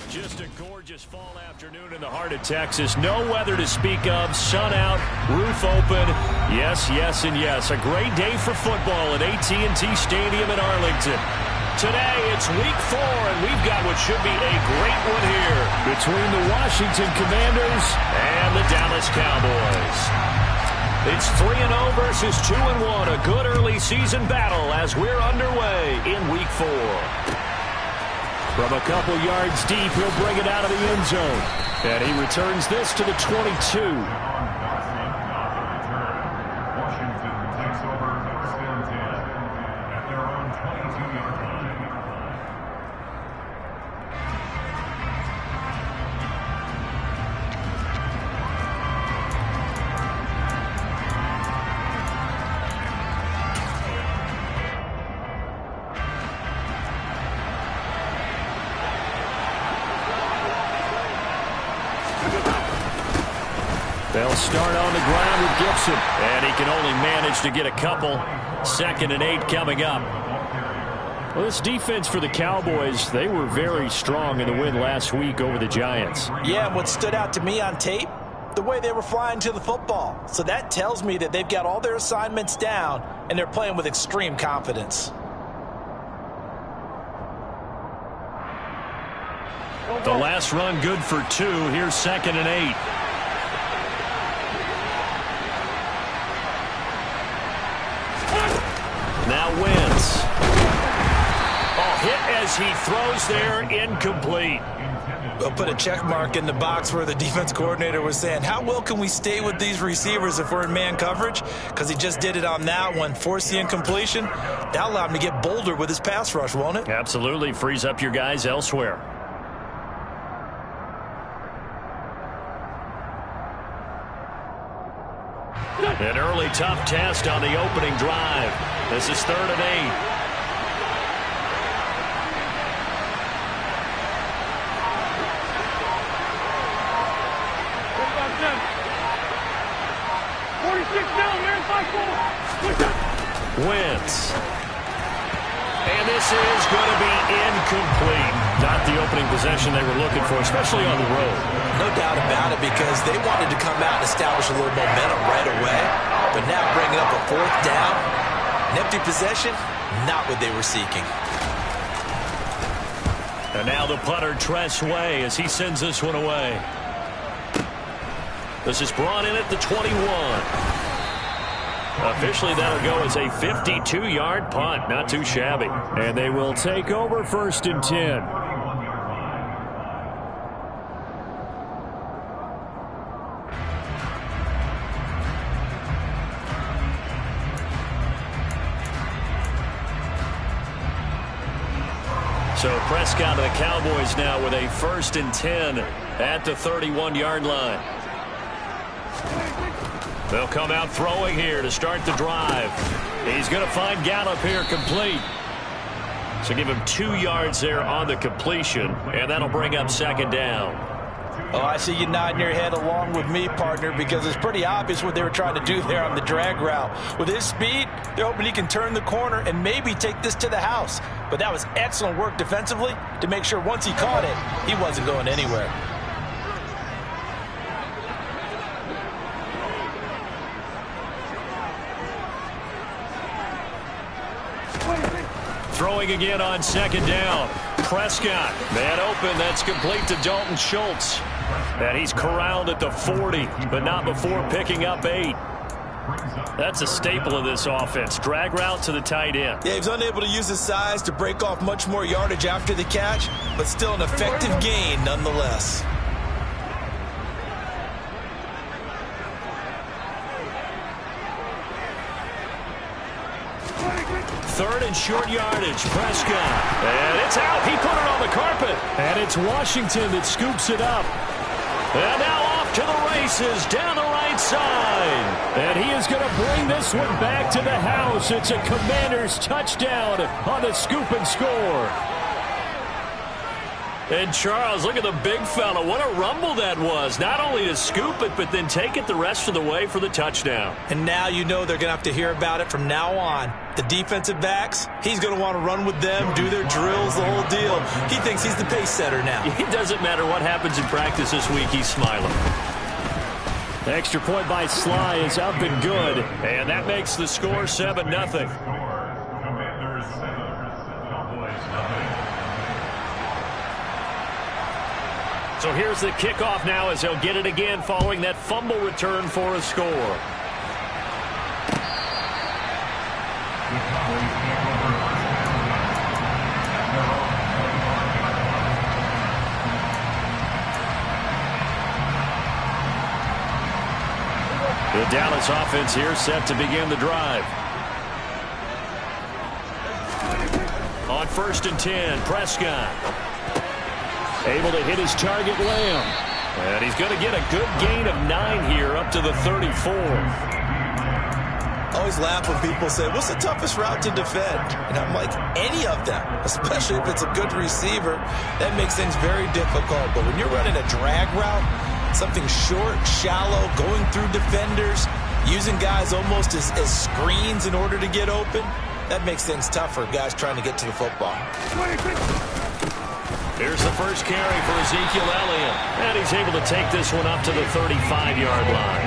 Just a gorgeous fall afternoon in the heart of Texas. No weather to speak of. Sun out, roof open. Yes, yes, and yes. A great day for football at AT&T Stadium in Arlington. Today, it's week 4, and we've got what should be a great one here between the Washington Commanders and the Dallas Cowboys. It's 3-0 versus 2-1. A good early season battle as we're underway in week 4. From a couple yards deep, he'll bring it out of the end zone. And he returns this to the 22. They'll start on the ground with Gibson, and he can only manage to get a couple. 2nd and 8 coming up. Well, this defense for the Cowboys, they were very strong in the win last week over the Giants. Yeah, and what stood out to me on tape, the way they were flying to the football. So that tells me that they've got all their assignments down, and they're playing with extreme confidence. The last run good for 2. Here's 2nd and 8. Now Wentz. Hit as he throws there, incomplete. We'll put a check mark in the box where the defense coordinator was saying, how well can we stay with these receivers if we're in man coverage? Because he just did it on that one, forced the incompletion. That'll allow him to get bolder with his pass rush, won't it? Absolutely. Frees up your guys elsewhere. An early tough test on the opening drive. This is 3rd and 8. Wentz. And this is going to be incomplete. Not the opening possession they were looking for, especially on the road. No doubt about it, because they wanted to come out and establish a little momentum right away. But now bringing up a 4th down, an empty possession, not what they were seeking. And now the punter, Tress Way, as he sends this one away. This is brought in at the 21. Officially, that'll go as a 52-yard punt. Not too shabby. And they will take over 1st and 10. So Prescott of the Cowboys now with a 1st and 10 at the 31-yard line. They'll come out throwing here to start the drive. He's going to find Gallup here complete. So give him 2 yards there on the completion, and that'll bring up 2nd down. Oh, I see you nodding your head along with me, partner, because it's pretty obvious what they were trying to do there on the drag route. With his speed, they're hoping he can turn the corner and maybe take this to the house. But that was excellent work defensively to make sure once he caught it, he wasn't going anywhere. Throwing again on 2nd down. Prescott, man open, that's complete to Dalton Schultz. And he's corralled at the 40, but not before picking up 8. That's a staple of this offense. Drag route to the tight end. Yeah, he was unable to use his size to break off much more yardage after the catch, but still an effective gain nonetheless. Third and short yardage. Prescott. And it's out. He put it on the carpet. And it's Washington that scoops it up. And now off to the races down the right side. And he is going to bring this one back to the house. It's a Commanders touchdown on the scoop and score. And Charles, look at the big fella. What a rumble that was. Not only to scoop it, but then take it the rest of the way for the touchdown. And now you know they're going to have to hear about it from now on. The defensive backs, he's going to want to run with them, do their drills, the whole deal. He thinks he's the pace setter now. It doesn't matter what happens in practice this week. He's smiling. The extra point by Sly is up and good. And that makes the score 7-0. So here's the kickoff now as he'll get it again following that fumble return for a score. The Dallas offense here set to begin the drive. On 1st and 10, Prescott. Able to hit his target, Lamb. And he's going to get a good gain of 9 here up to the 34. Always laugh when people say, what's the toughest route to defend? And I'm like, any of them, especially if it's a good receiver. That makes things very difficult. But when you're running a drag route, something short, shallow, going through defenders, using guys almost as screens in order to get open, that makes things tough for guys trying to get to the football. Here's the first carry for Ezekiel Elliott. And he's able to take this one up to the 35-yard line.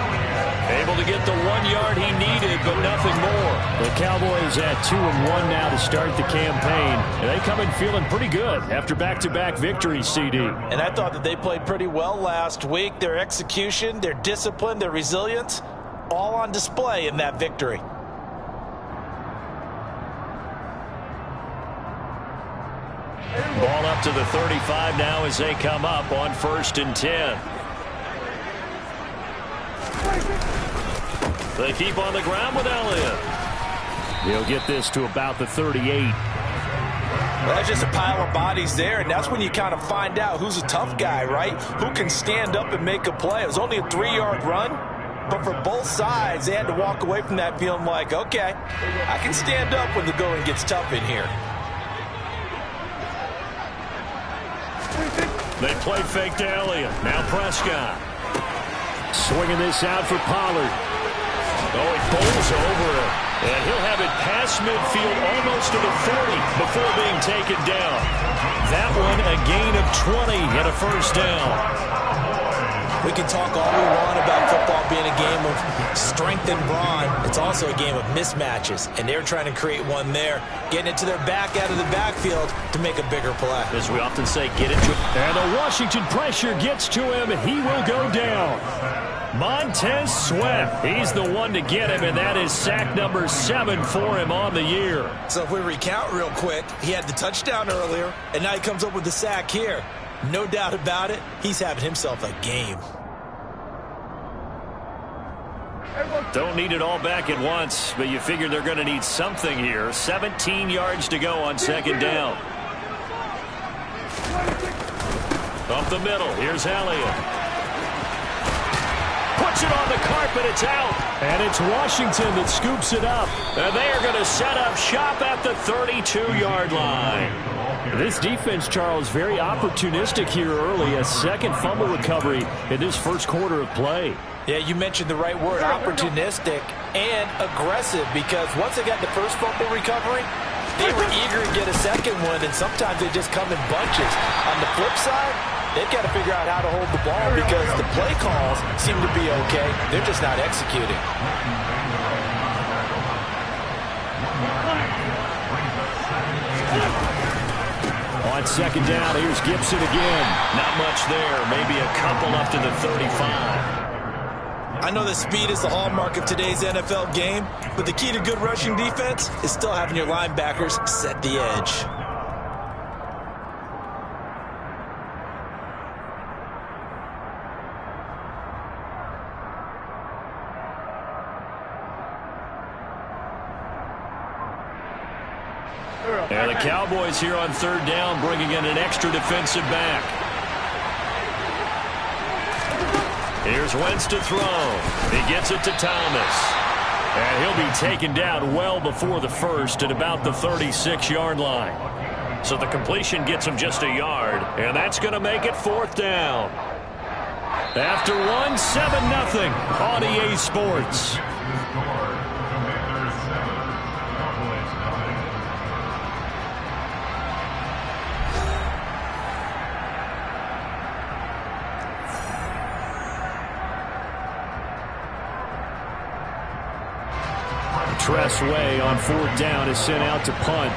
Able to get the 1 yard he needed, but nothing more. The Cowboys at 2-1 now to start the campaign. And they come in feeling pretty good after back-to-back victories, CD. And I thought that they played pretty well last week. Their execution, their discipline, their resilience, all on display in that victory. Ball up to the 35 now as they come up on 1st and 10. They keep on the ground with Elliott. He'll get this to about the 38. Well, that's just a pile of bodies there, and that's when you kind of find out who's a tough guy, right? Who can stand up and make a play. It was only a 3-yard run, but for both sides, they had to walk away from that feeling like, okay, I can stand up when the going gets tough in here. They play fake to Elliott. Now Prescott. Swinging this out for Pollard. Oh, it bowls over it. And he'll have it past midfield almost to the 40 before being taken down. That one a gain of 20 and a first down. We can talk all we want about football being a game of strength and brawn. It's also a game of mismatches, and they're trying to create one there, getting it to their back out of the backfield to make a bigger play. As we often say, get it to him. And the Washington pressure gets to him. He will go down. Montez Sweat, he's the one to get him, and that is sack number 7 for him on the year. So if we recount real quick, he had the touchdown earlier, and now he comes up with the sack here. No doubt about it, he's having himself a game. Don't need it all back at once, but you figure they're going to need something here. 17 yards to go on 2nd down. Up the middle, here's Elliott. Puts it on the carpet, it's out. And it's Washington that scoops it up. And they are going to set up shop at the 32-yard line. This defense, Charles, very opportunistic here early. A second fumble recovery in this first quarter of play. Yeah, you mentioned the right word, opportunistic and aggressive, because once they got the first fumble recovery, they were eager to get a second one, and sometimes they just come in bunches. On the flip side, they've got to figure out how to hold the ball because the play calls seem to be okay. They're just not executing. On 2nd down, here's Gibson again. Not much there, maybe a couple up to the 35. I know that speed is the hallmark of today's NFL game, but the key to good rushing defense is still having your linebackers set the edge. And the Cowboys here on 3rd down, bringing in an extra defensive back. Here's Wentz to throw. He gets it to Thomas. And he'll be taken down well before the first at about the 36-yard line. So the completion gets him just a yard, and that's going to make it 4th down. After one, 7-0 on EA Sports. Tress Way on 4th down is sent out to punt.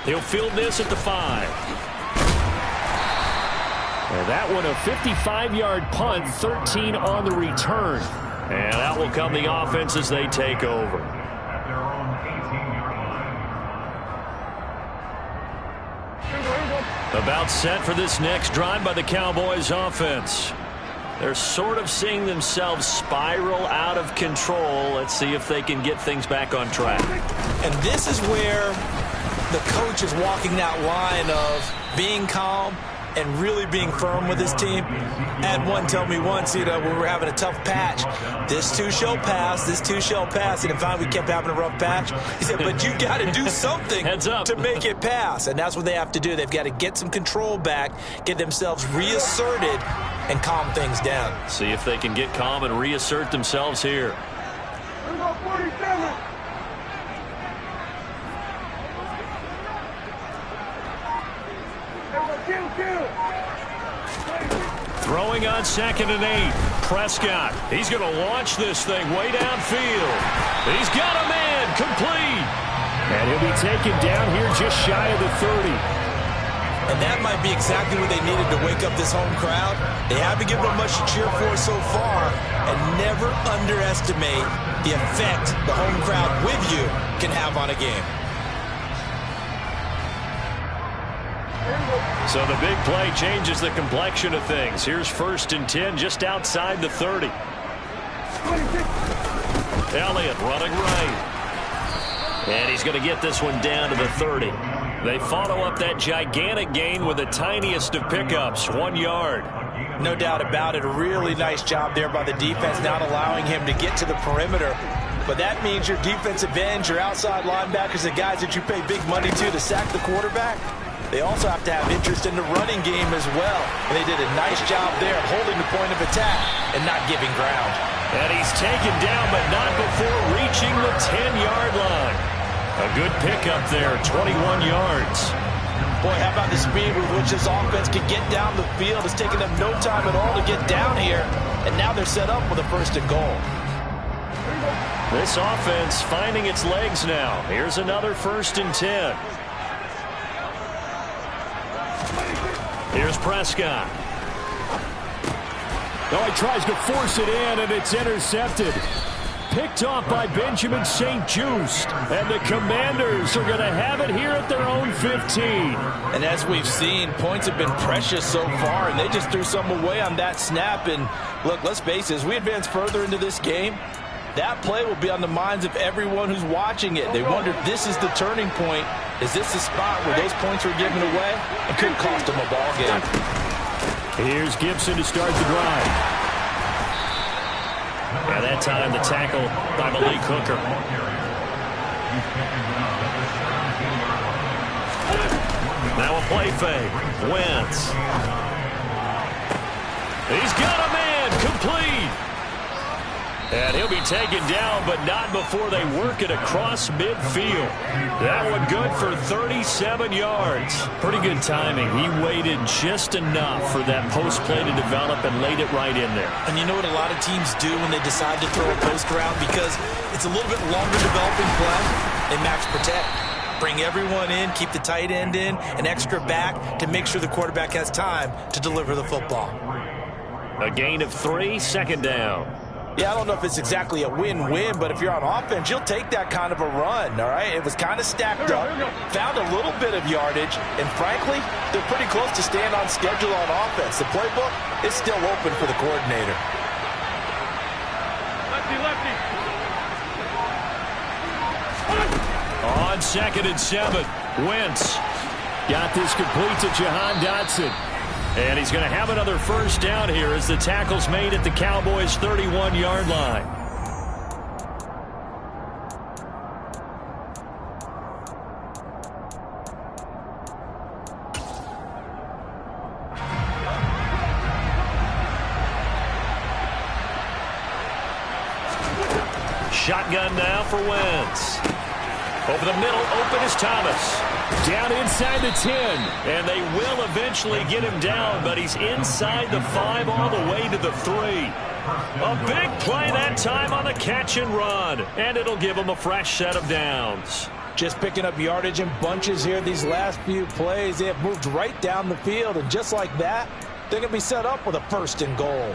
He'll field this at the 5. And that one a 55-yard punt, 13 on the return. And that will come the offense as they take over. About set for this next drive by the Cowboys offense. They're sort of seeing themselves spiral out of control. Let's see if they can get things back on track. And this is where the coach is walking that line of being calm and really being firm with his team. I had one tell me once, when we were having a tough patch, this too shall pass, this too shall pass. And in fact, we kept having a rough patch. He said, but you got to do something to make it pass. And that's what they have to do. They've got to get some control back, get themselves reasserted, and calm things down. See if they can get calm and reassert themselves here. Throwing on 2nd and 8. Prescott. He's going to launch this thing way downfield. He's got a man complete. And he'll be taken down here just shy of the 30. And that might be exactly what they needed to wake up this home crowd. They haven't given them much to cheer for so far. And never underestimate the effect the home crowd with you can have on a game. So the big play changes the complexion of things. Here's 1st and 10 just outside the 30. Elliott running right. And he's going to get this one down to the 30. They follow up that gigantic gain with the tiniest of pickups, 1 yard. No doubt about it. A really nice job there by the defense, not allowing him to get to the perimeter. But that means your defensive ends, your outside linebackers, the guys that you pay big money to sack the quarterback, they also have to have interest in the running game as well. And they did a nice job there of holding the point of attack and not giving ground. And he's taken down, but not before reaching the 10-yard line. A good pickup there, 21 yards. Boy, how about the speed with which this offense can get down the field? It's taken them no time at all to get down here. And now they're set up with a 1st and goal. This offense finding its legs now. Here's another 1st and 10. Here's Prescott. Oh, he tries to force it in, and it's intercepted. Picked off by Benjamin St-Juste. And the Commanders are going to have it here at their own 15. And as we've seen, points have been precious so far, and they just threw some away on that snap. And look, let's face it, as we advance further into this game, that play will be on the minds of everyone who's watching it. They wonder if this is the turning point. Is this the spot where those points were given away? It could cost them a ball game. Here's Gibson to start the drive. And that time the tackle by Malik Hooker. Now a play fake. Wentz. He's got a man complete. And he'll be taken down, but not before they work it across midfield. That one good for 37 yards. Pretty good timing. He waited just enough for that post play to develop and laid it right in there. And you know what a lot of teams do when they decide to throw a post route? Because it's a little bit longer developing play, they max protect. Bring everyone in, keep the tight end in, an extra back to make sure the quarterback has time to deliver the football. A gain of 3, 2nd down. Yeah, I don't know if it's exactly a win-win, but if you're on offense, you'll take that kind of a run, all right? It was kind of stacked up, found a little bit of yardage, and frankly, they're pretty close to staying on schedule on offense. The playbook is still open for the coordinator. Lefty. On 2nd and 7, Wentz got this complete to Jahan Dotson. And he's going to have another first down here as the tackle's made at the Cowboys' 31-yard line. Shotgun now for Wentz. Over the middle, open is Thomas. Down inside the 10. And they will eventually get him down, but he's inside the 5 all the way to the 3. A big play that time on the catch and run. And it'll give him a fresh set of downs. Just picking up yardage in bunches here these last few plays. They have moved right down the field, and just like that, they're going to be set up with a 1st and goal.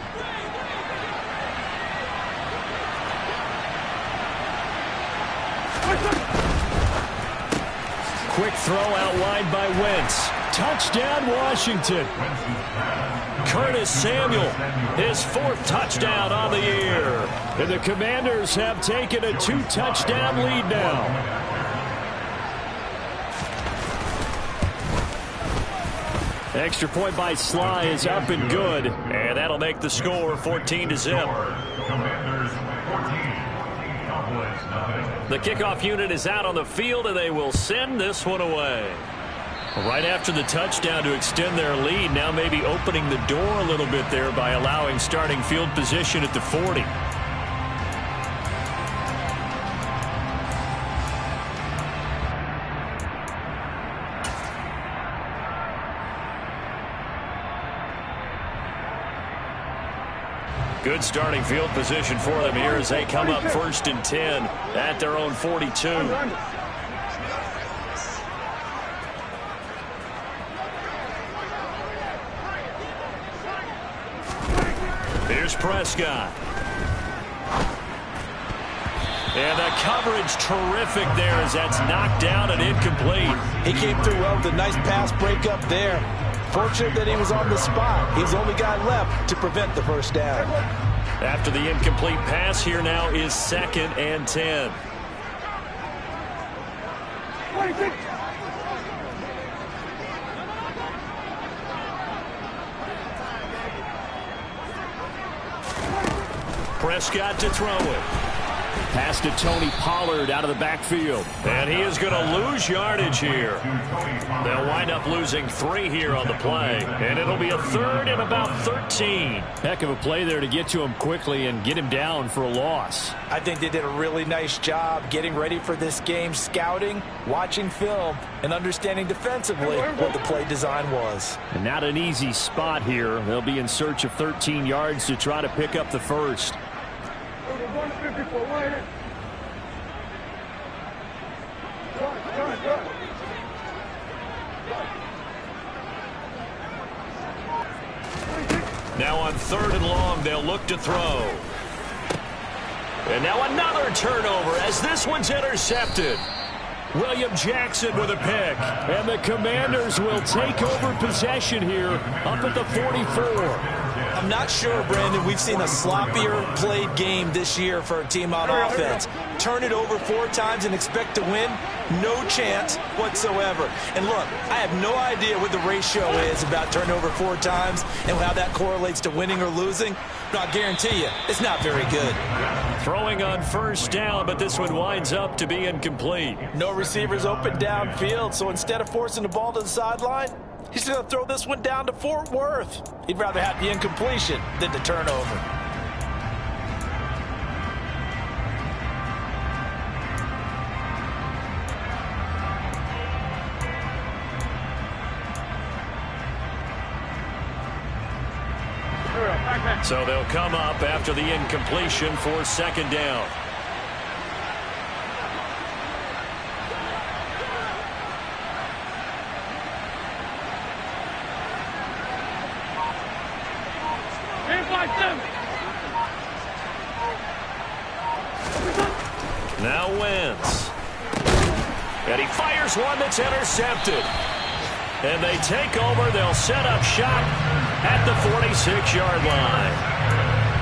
Quick throw out wide by Wentz. Touchdown, Washington. Curtis Samuel, his 4th touchdown on the year. And the Commanders have taken a 2-touchdown lead now. Extra point by Sly is up and good. And that'll make the score 14-0. Commanders 14. The kickoff unit is out on the field, and they will send this one away. Right after the touchdown to extend their lead, now maybe opening the door a little bit there by allowing starting field position at the 40. Good starting field position for them here as they come up 1st and 10 at their own 42. Here's Prescott. And the coverage terrific there as that's knocked down and incomplete. He came through well with a nice pass breakup there. Fortunate that he was on the spot. He's the only guy left to prevent the 1st down. After the incomplete pass, here now is 2nd and 10. Prescott to throw it. Pass to Tony Pollard out of the backfield. And he is going to lose yardage here. They'll wind up losing 3 here on the play. And it'll be a 3rd and about 13. Heck of a play there to get to him quickly and get him down for a loss. I think they did a really nice job getting ready for this game, scouting, watching film, and understanding defensively what the play design was. And not an easy spot here. They'll be in search of 13 yards to try to pick up the 1st. Now on 3rd and long, they'll look to throw. And now another turnover as this one's intercepted. William Jackson with a pick. And the Commanders will take over possession here up at the 44. I'm not sure, Brandon, we've seen a sloppier played game this year for a team on offense. Turn it over 4 times and expect to win? No chance whatsoever. And look, I have no idea what the ratio is about turnover 4 times and how that correlates to winning or losing. But I'll guarantee you, it's not very good. Throwing on 1st down, but this one winds up to be incomplete. No receivers open downfield, so instead of forcing the ball to the sideline, he's going to throw this one down to Fort Worth. He'd rather have the incompletion than the turnover. So they'll come up after the incompletion for 2nd down. Now Wentz. And he fires one that's intercepted. And they take over. They'll set up shop at the 46-yard line.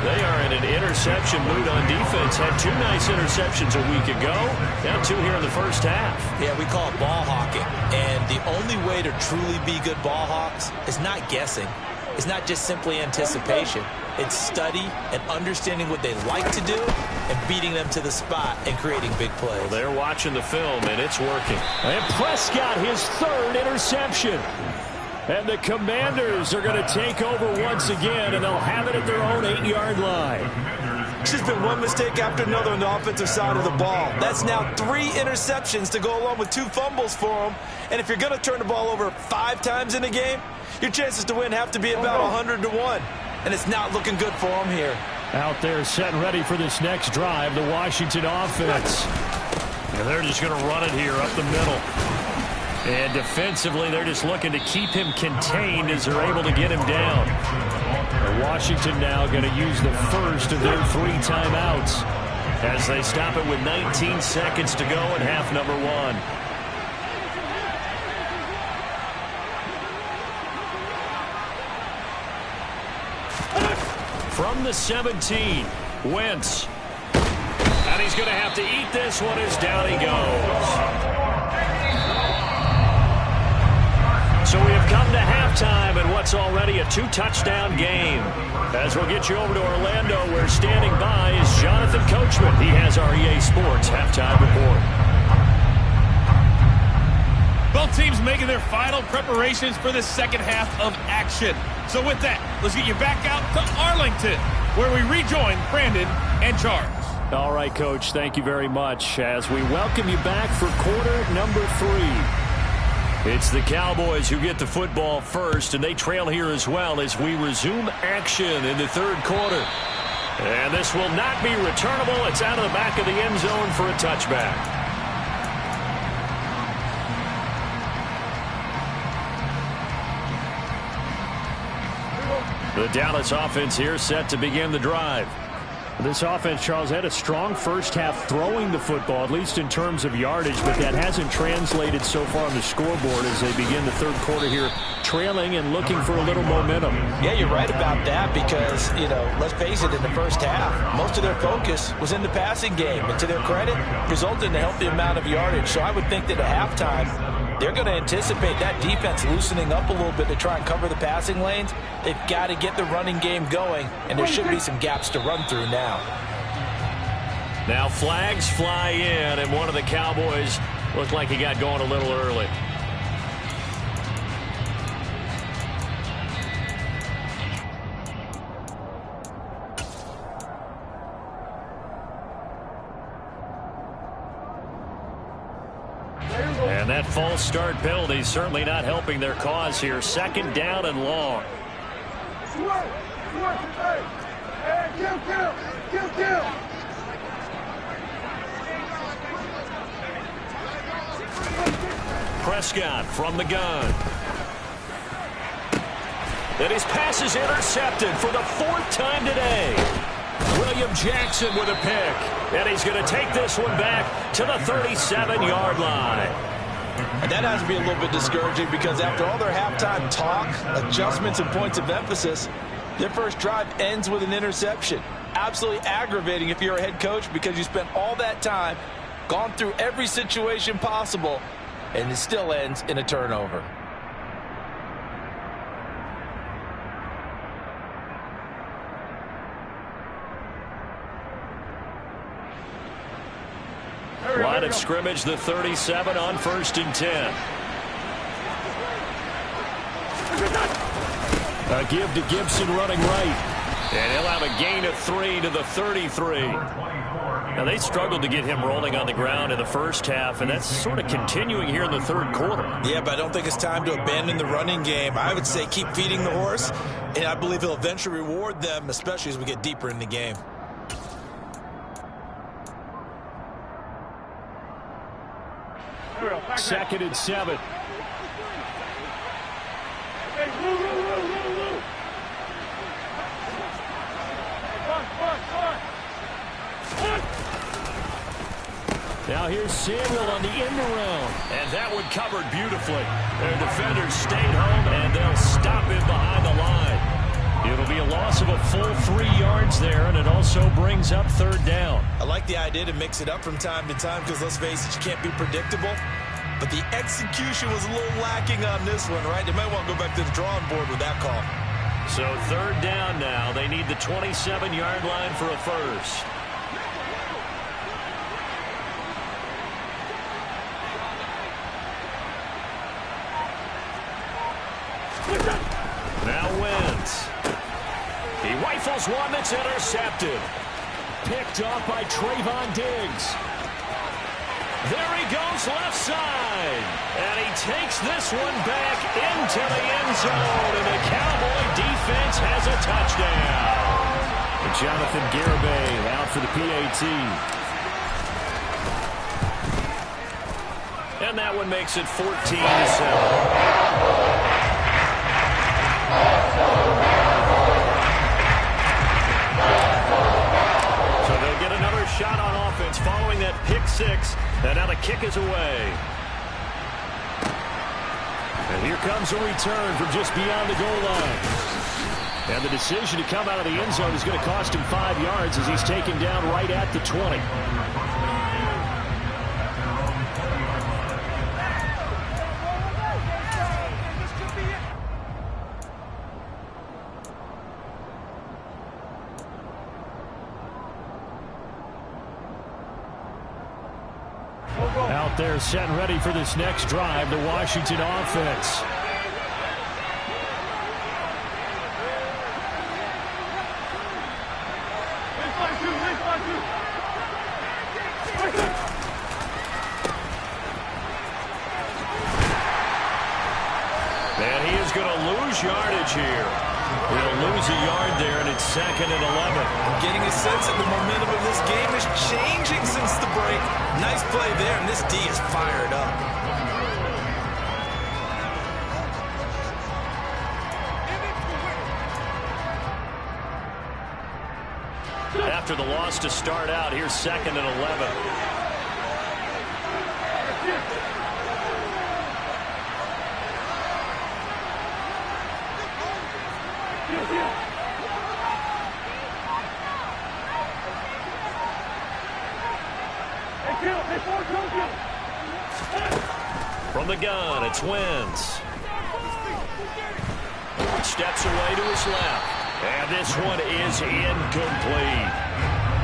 They are in an interception mood on defense. Had 2 nice interceptions a week ago. Now 2 here in the first half. Yeah, we call it ball hawking. And the only way to truly be good ball hawks is not guessing. It's not just simply anticipation. It's study and understanding what they like to do and beating them to the spot and creating big plays. Well, they're watching the film, and it's working. And Prescott, his 3rd interception. And the Commanders are going to take over once again, and they'll have it at their own 8-yard line. It's just been one mistake after another on the offensive side of the ball. That's now 3 interceptions to go along with 2 fumbles for them. And if you're going to turn the ball over 5 times in a game, your chances to win have to be about 100 to 1. And it's not looking good for them here. Out there set and ready for this next drive, the Washington offense. And they're just going to run it here up the middle. And defensively, they're just looking to keep him contained as they're able to get him down. And Washington now going to use the first of their 3 timeouts as they stop it with 19 seconds to go in half number 1. From the 17, Wentz. And he's going to have to eat this one as down he goes. So we have come to halftime in what's already a 2-touchdown game. As we'll get you over to Orlando, where standing by is Jonathan Coachman. He has our EA Sports halftime report. Both teams making their final preparations for the second half of action. So with that, let's get you back out to Arlington, where we rejoin Brandon and Charles. All right, Coach, thank you very much as we welcome you back for quarter number 3. It's the Cowboys who get the football first, and they trail here as well as we resume action in the 3rd quarter. And this will not be returnable. It's out of the back of the end zone for a touchback. The Dallas offense here set to begin the drive. This offense, Charles, had a strong first half throwing the football, at least in terms of yardage, but that hasn't translated so far on the scoreboard as they begin the 3rd quarter here, trailing and looking for a little momentum. Yeah, you're right about that because, let's face it, in the first half, most of their focus was in the passing game. And to their credit, resulted in a healthy amount of yardage. So I would think that at halftime, they're going to anticipate that defense loosening up a little bit to try and cover the passing lanes. They've got to get the running game going, and there should be some gaps to run through now. Now flags fly in, and one of the Cowboys looked like he got going a little early. And that false start penalty certainly not helping their cause here. 2nd down and long. Prescott from the gun. And his pass is intercepted for the 4th time today. William Jackson with a pick. And he's going to take this one back to the 37-yard line. And that has to be a little bit discouraging because after all their halftime talk, adjustments, and points of emphasis, their first drive ends with an interception. Absolutely aggravating if you're a head coach because you spent all that time, gone through every situation possible, and it still ends in a turnover. Line of scrimmage, the 37 on 1st and 10. A give to Gibson running right. And he'll have a gain of 3 to the 33. Now, they struggled to get him rolling on the ground in the first half, and that's sort of continuing here in the 3rd quarter. Yeah, but I don't think it's time to abandon the running game. I would say keep feeding the horse, and I believe he'll eventually reward them, especially as we get deeper in the game. Second and 7. Now here's Samuel on the end around. And that one covered beautifully. Their defenders stayed home, and they'll stop him behind the line. It'll be a loss of a full 3 yards there, and it also brings up third down. I like the idea to mix it up from time to time because, let's face it, you can't be predictable. But the execution was a little lacking on this one, right? They might want to go back to the drawing board with that call. So third down now. They need the 27-yard line for a first. Now Wentz. He rifles one that's intercepted. Picked off by Trayvon Diggs. There he goes left side. And he takes this one back into the end zone. And the Cowboy defense has a touchdown. And Jonathan Garibay out for the PAT. And that one makes it 14-7. So they'll get another shot on offense following that pick six. And now the kick is away. And here comes a return from just beyond the goal line. And the decision to come out of the end zone is going to cost him 5 yards as he's taken down right at the 20. Out there set and ready for this next drive, the Washington offense. And he is going to lose yardage here. He'll lose a yard there, and it's 2nd and 11. I'm getting a sense that the momentum of this game is changing since the break. Nice play there, and this D is fired up. After the loss to start out, here's 2nd and 11. From the gun, it's Wentz. Steps away to his left. And this one is incomplete.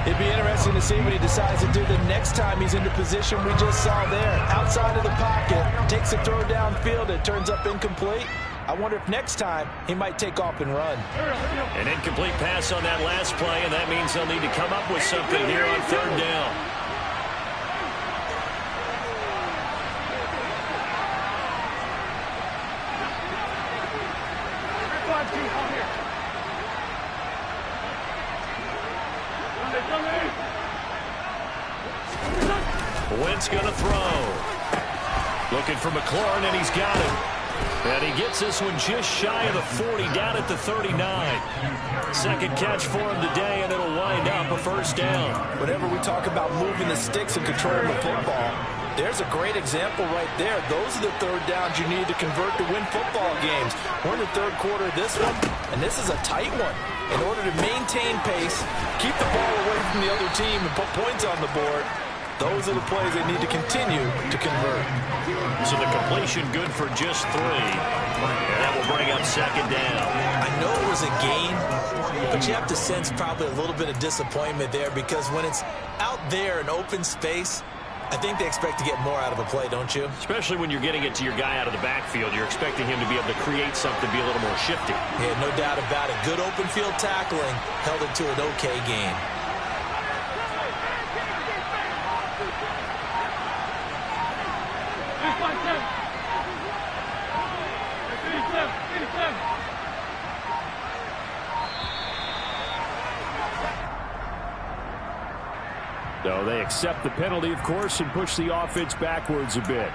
It'd be interesting to see what he decides to do the next time he's in the position we just saw there. Outside of the pocket, takes a throw downfield, it turns up incomplete. I wonder if next time he might take off and run. An incomplete pass on that last play, and that means they'll need to come up with something here on third down. Wentz going to throw. Looking for McLaurin, and he's got him. And he gets this one just shy of the 40, down at the 39. Second catch for him today, and it'll wind up a first down. Whenever we talk about moving the sticks and controlling the football, there's a great example right there. Those are the third downs you need to convert to win football games. We're in the third quarter of this one, and this is a tight one. In order to maintain pace, keep the ball away from the other team, and put points on the board, those are the plays they need to continue to convert. So the completion good for just 3. And that will bring up second down. I know it was a gain, but you have to sense probably a little bit of disappointment there because when it's out there in open space, I think they expect to get more out of a play, don't you? Especially when you're getting it to your guy out of the backfield. You're expecting him to be able to create something, be a little more shifty. Yeah, no doubt about it. Good open field tackling held it to an okay game. So they accept the penalty, of course, and push the offense backwards a bit.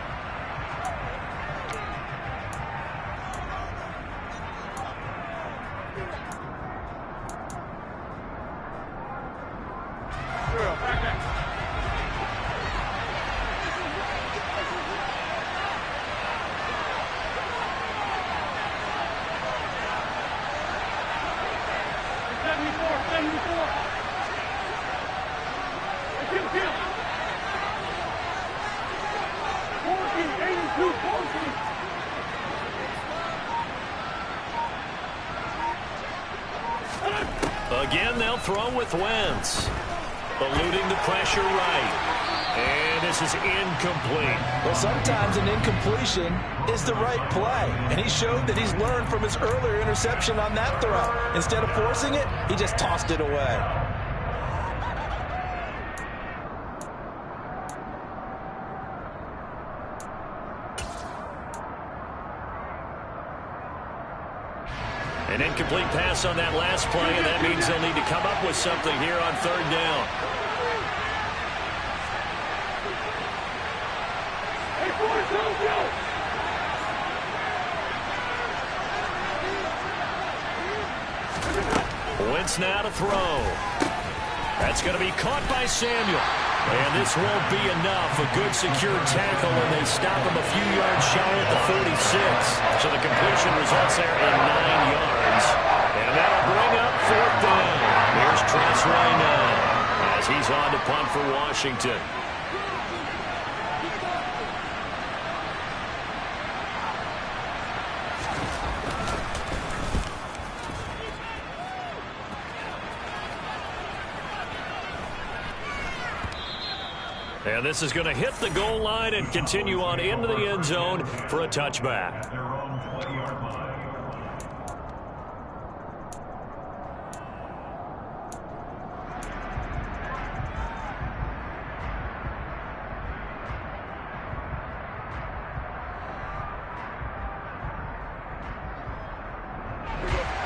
Again, they'll throw with Wentz. Eluding the pressure right. And this is incomplete. Well, sometimes an incompletion is the right play. And he showed that he's learned from his earlier interception on that throw. Instead of forcing it, he just tossed it away. An incomplete pass on that last play, and that means they'll need to come up with something here on third down. Wentz now to throw. That's going to be caught by Samuel. And this won't be enough. A good secure tackle, and they stop him a few yards shy at the 46. So the completion results there in 9 yards. And that'll bring up fourth down. Here's Trent Reina as he's on to punt for Washington. And this is going to hit the goal line and continue on into the end zone for a touchback.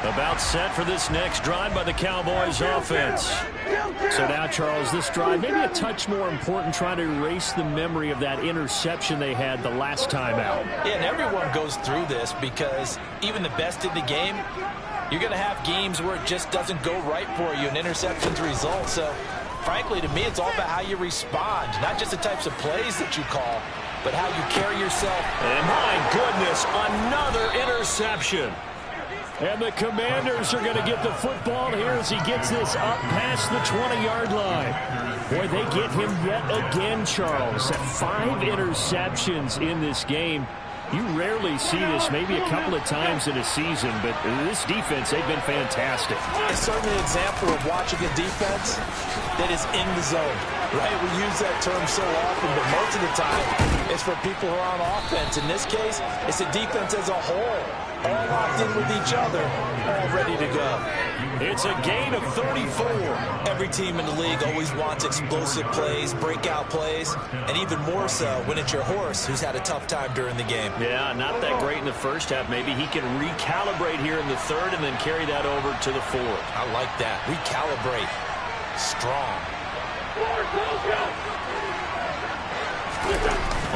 About set for this next drive by the Cowboys offense. So now, Charles, this drive maybe a touch more important, trying to erase the memory of that interception they had the last time out. Yeah, and everyone goes through this because even the best in the game, you're going to have games where it just doesn't go right for you, and interceptions result. So, frankly, to me, it's all about how you respond, not just the types of plays that you call, but how you carry yourself. And my goodness, another interception. And the Commanders are going to get the football here as he gets this up past the 20-yard line. Boy, they get him yet again, Charles. 5 interceptions in this game. You rarely see this, maybe a couple of times in a season, but this defense, they've been fantastic. It's certainly an example of watching a defense that is in the zone, right? We use that term so often, but most of the time it's for people who are on offense. In this case, it's a defense as a whole, all locked in with each other, all ready to go. It's a gain of 34. Every team in the league always wants explosive plays, breakout plays, and even more so when it's your horse who's had a tough time during the game. Yeah, not that great in the first half. Maybe he can recalibrate here in the third and then carry that over to the fourth. I like that. Recalibrate. Strong.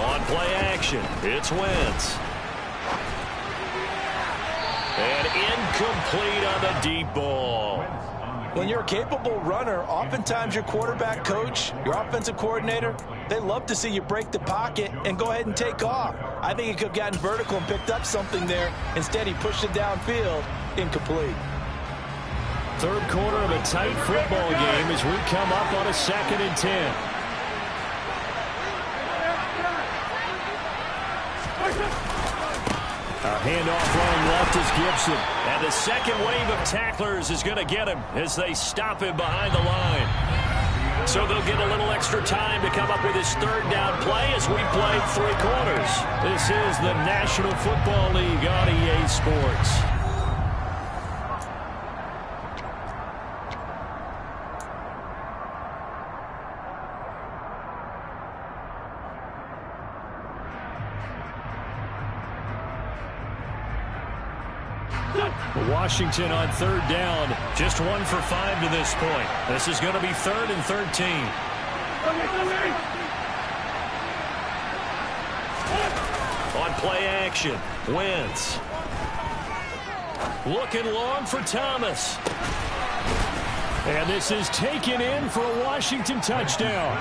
On play action, it's Wentz. And incomplete on the deep ball. When you're a capable runner, oftentimes your quarterback coach, your offensive coordinator, they love to see you break the pocket and go ahead and take off. I think he could have gotten vertical and picked up something there. Instead, he pushed it downfield. Incomplete. Third quarter of a tight football game as we come up on a 2nd and 10. A handoff running left is Gibson. And the second wave of tacklers is going to get him as they stop him behind the line. So they'll get a little extra time to come up with his third down play as we play 3 quarters. This is the National Football League on EA Sports. Washington on third down. Just 1 for 5 to this point. This is going to be 3rd and 13. On play action, Wentz. Looking long for Thomas. And this is taken in for a Washington touchdown.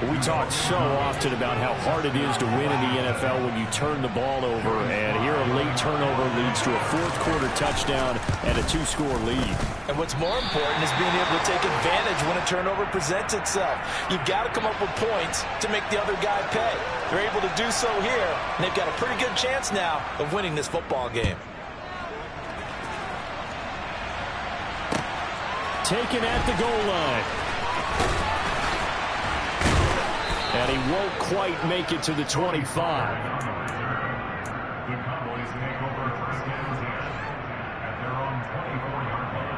We talk so often about how hard it is to win in the NFL when you turn the ball over. And here a late turnover leads to a fourth-quarter touchdown and a two-score lead. And what's more important is being able to take advantage when a turnover presents itself. You've got to come up with points to make the other guy pay. They're able to do so here, and they've got a pretty good chance now of winning this football game. Taken at the goal line. And he won't quite make it to the 25. The Cowboys take over first down possession at their own 24-yard line.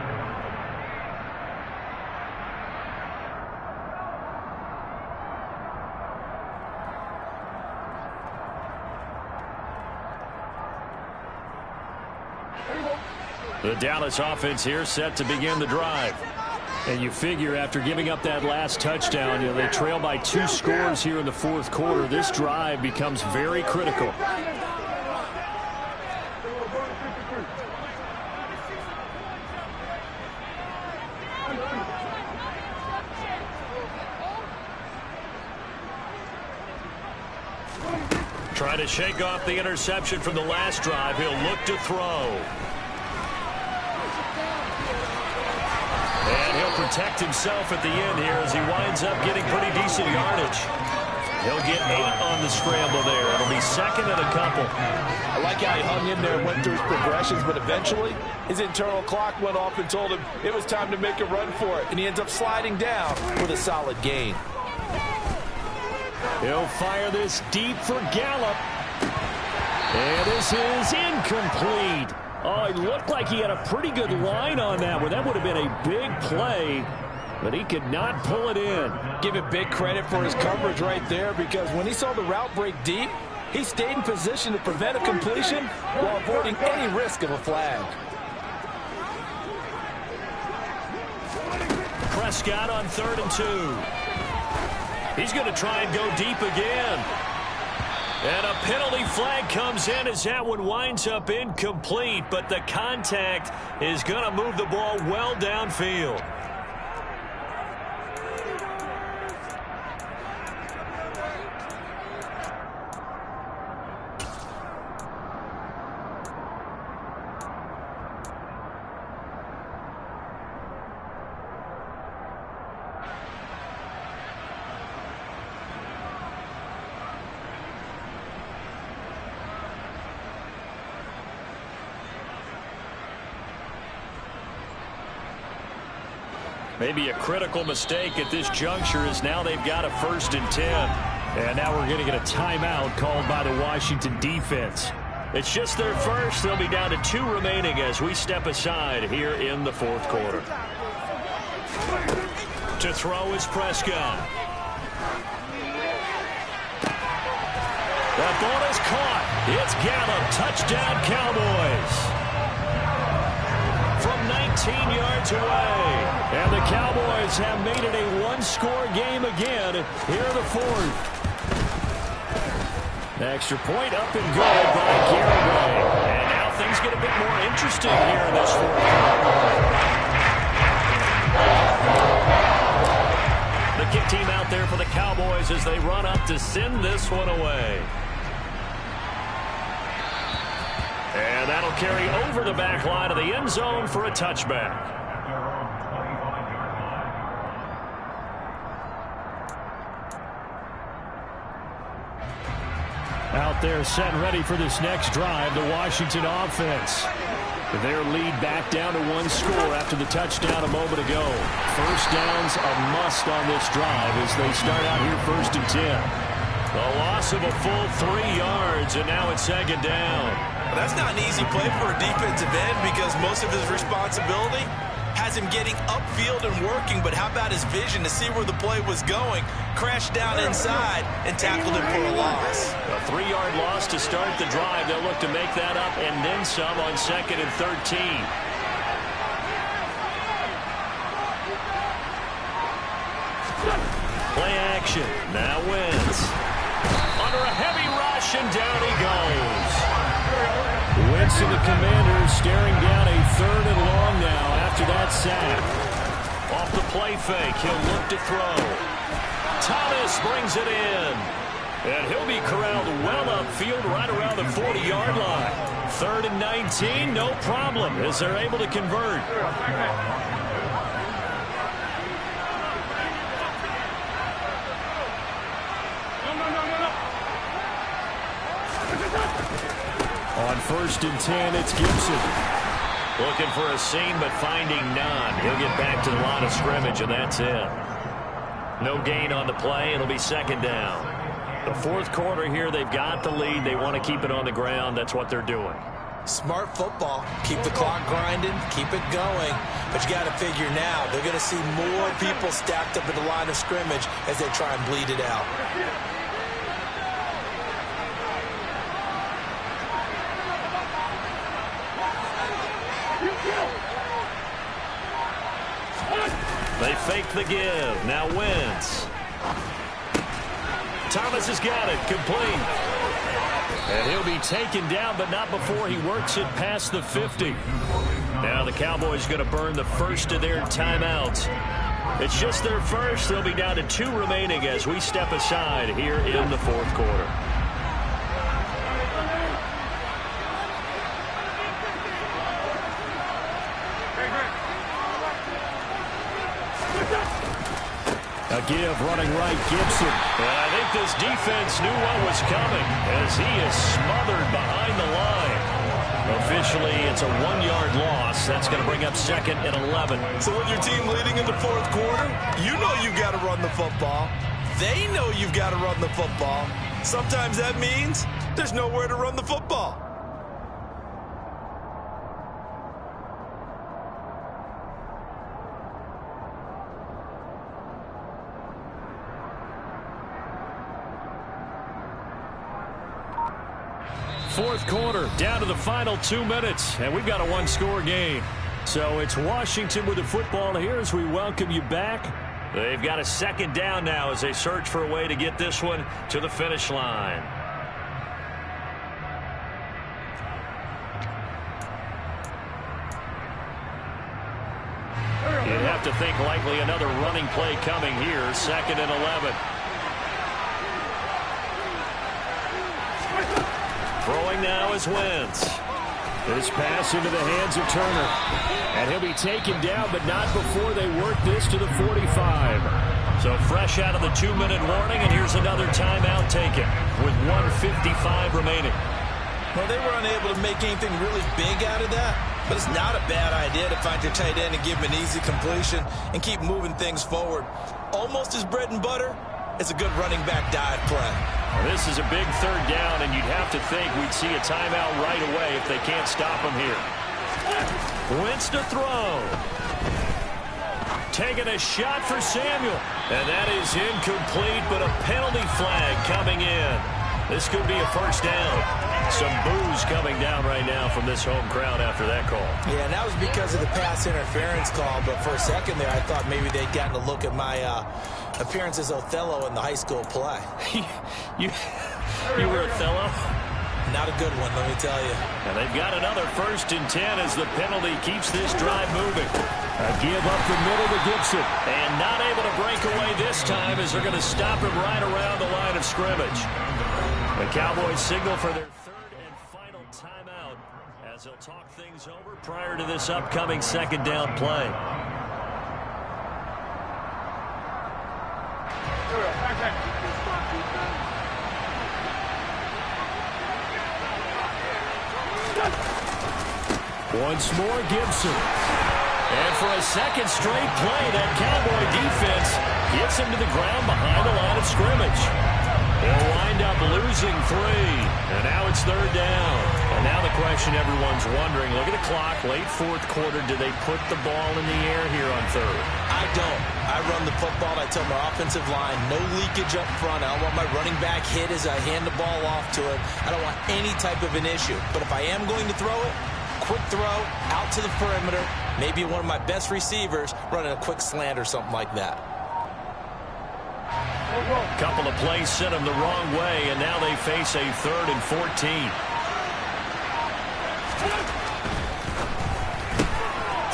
The Dallas offense here set to begin the drive. And you figure after giving up that last touchdown, they trail by 2 scores here in the fourth quarter. This drive becomes very critical. Trying to shake off the interception from the last drive. He'll look to throw. And he'll protect himself at the end here as he winds up getting pretty decent yardage. He'll get 8 on the scramble there. It'll be second and a couple. I like how he hung in there and went through his progressions, but eventually his internal clock went off and told him it was time to make a run for it, and he ends up sliding down with a solid gain. He'll fire this deep for Gallup. And this is incomplete. Oh, it looked like he had a pretty good line on that one. That would have been a big play, but he could not pull it in. Give him big credit for his coverage right there, because when he saw the route break deep, he stayed in position to prevent a completion while avoiding any risk of a flag. Prescott on 3rd and 2. He's going to try and go deep again. And a penalty flag comes in as that one winds up incomplete, but the contact is going to move the ball well downfield. Maybe a critical mistake at this juncture is now they've got a 1st and 10. And now we're going to get a timeout called by the Washington defense. It's just their first. They'll be down to 2 remaining as we step aside here in the fourth quarter. To throw is Prescott. That ball is caught. It's Gallup. Touchdown, Cowboys. From 19 yards away. And the Cowboys have made it a 1-score game again here in the fourth. Extra point up and good by Garibay. And now things get a bit more interesting here in this fourth quarter. The kick team out there for the Cowboys as they run up to send this one away. And that'll carry over the back line of the end zone for a touchback. Out there set and ready for this next drive, the Washington offense. Their lead back down to 1 score after the touchdown a moment ago. First down's a must on this drive as they start out here 1st and 10. The loss of a full 3 yards, and now it's 2nd down. Well, that's not an easy play for a defensive end because most of his responsibility has him getting upfield and working, but how about his vision to see where the play was going, crashed down inside, and tackled him for a loss. A 3-yard loss to start the drive. They'll look to make that up and then some on 2nd and 13. Play action. Now wins. Under a heavy rush, and down he goes. Wentz and the Commanders staring down a 3rd and long now after that sack. Off the play fake, he'll look to throw. Thomas brings it in. And he'll be corralled well upfield right around the 40-yard line. 3rd and 19, no problem, as they're able to convert. On 1st and 10, it's Gibson. Looking for a seam, but finding none. He'll get back to the line of scrimmage, and that's it. No gain on the play. It'll be 2nd down. The 4th quarter here, they've got the lead. They want to keep it on the ground. That's what they're doing. Smart football. Keep the clock grinding. Keep it going. But you got to figure now, they're going to see more people stacked up at the line of scrimmage as they try and bleed it out. They fake the give. Now Wentz. Thomas has got it. Complete. And he'll be taken down, but not before he works it past the 50. Now the Cowboys going to burn the first of their timeouts. It's just their first. They'll be down to 2 remaining as we step aside here in the 4th quarter. A give running right, Gibson. And I think this defense knew what was coming as he is smothered behind the line. Officially, it's a 1-yard loss. That's going to bring up 2nd and 11. So with your team leading in the 4th quarter, you know you've got to run the football. They know you've got to run the football. Sometimes that means there's nowhere to run the football. Fourth quarter, down to the final 2 minutes, and we've got a 1-score game. So it's Washington with the football here as we welcome you back. They've got a 2nd down now as they search for a way to get this one to the finish line. You'd have to think likely another running play coming here, 2nd and 11. Throwing now is Wentz. This pass into the hands of Turner. And he'll be taken down, but not before they work this to the 45. So fresh out of the 2-minute warning, and here's another timeout taken with 1:55 remaining. Well, they were unable to make anything really big out of that, but it's not a bad idea to find your tight end and give him an easy completion and keep moving things forward. Almost his bread and butter. It's a good running back dive play. Well, this is a big 3rd down, and you'd have to think we'd see a timeout right away if they can't stop him here. Wentz to throw. Taking a shot for Samuel. And that is incomplete, but a penalty flag coming in. This could be a 1st down. Some boos coming down right now from this home crowd after that call. Yeah, and that was because of the pass interference call, but for a second there, I thought maybe they'd gotten a look at my appearance as Othello in the high school play. you were Othello? Not a good one, let me tell you. And they've got another 1st and 10 as the penalty keeps this drive moving. A give up the middle to Gibson. And not able to break away this time as they're going to stop him right around the line of scrimmage. The Cowboys signal for their 3rd and final timeout as they'll talk things over prior to this upcoming 2nd down play. Once more, Gibson. And for a 2nd straight play, that Cowboy defense gets him to the ground behind the line of scrimmage. They'll wind up losing 3. And now it's 3rd down. And now the question everyone's wondering, look at the clock, late 4th quarter, do they put the ball in the air here on 3rd? I don't. I run the football. I tell my offensive line, no leakage up front. I don't want my running back hit as I hand the ball off to him. I don't want any type of an issue. But if I am going to throw it, quick throw, out to the perimeter, maybe one of my best receivers running a quick slant or something like that. Couple of plays sent them the wrong way, and now they face a 3rd and 14.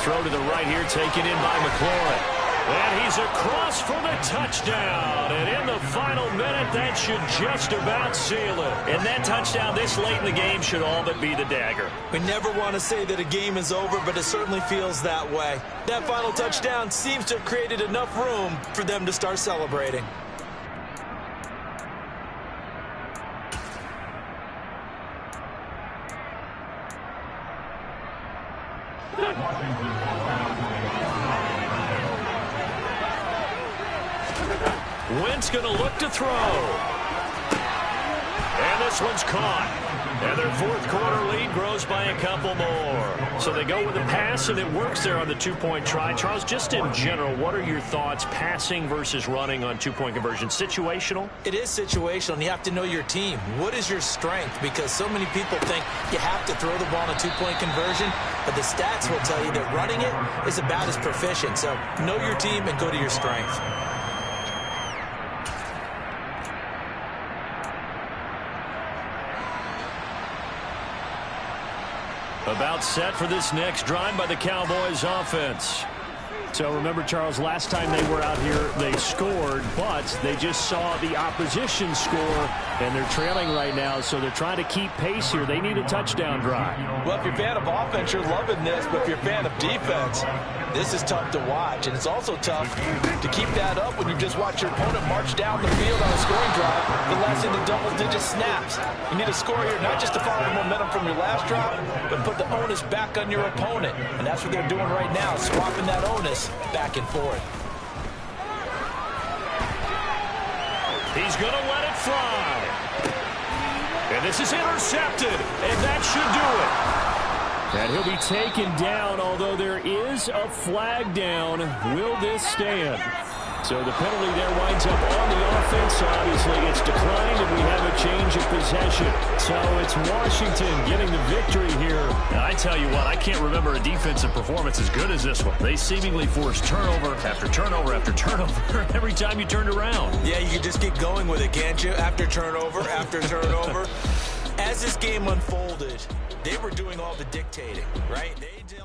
Throw to the right here, taken in by McLaurin. And he's across for the touchdown. And in the final minute, that should just about seal it. And that touchdown this late in the game should all but be the dagger. We never want to say that a game is over, but it certainly feels that way. That final touchdown seems to have created enough room for them to start celebrating. Wentz going to look to throw. And this one's caught. And their fourth quarter lead grows by a couple more. So they go with a pass, and it works there on the two-point try. Charles, just in general, what are your thoughts passing versus running on two-point conversion? Situational? It is situational, and you have to know your team. What is your strength? Because so many people think you have to throw the ball on a two-point conversion, but the stats will tell you that running it is about as proficient. So know your team and go to your strength. About set for this next drive by the Cowboys offense. So remember, Charles, last time they were out here, they scored, but they just saw the opposition score, and they're trailing right now, so they're trying to keep pace here. They need a touchdown drive. Well, if you're a fan of offense, you're loving this, but if you're a fan of defense, this is tough to watch, and it's also tough to keep that up when you just watch your opponent march down the field on a scoring drive that lasts into double-digit snaps. You need a score here not just to follow the momentum from your last drive, but put the onus back on your opponent, and that's what they're doing right now, swapping that onus back and forth. He's going to let it fly. And this is intercepted, and that should do it. And he'll be taken down, although there is a flag down. Will this stand? So the penalty there winds up on the offense, so obviously it's declined, and we have a change of possession. So it's Washington getting the victory here. And I tell you what, I can't remember a defensive performance as good as this one. They seemingly forced turnover after turnover after turnover every time you turned around. Yeah, you can just keep going with it, can't you? After turnover, after turnover. As this game unfolded, they were doing all the dictating, right?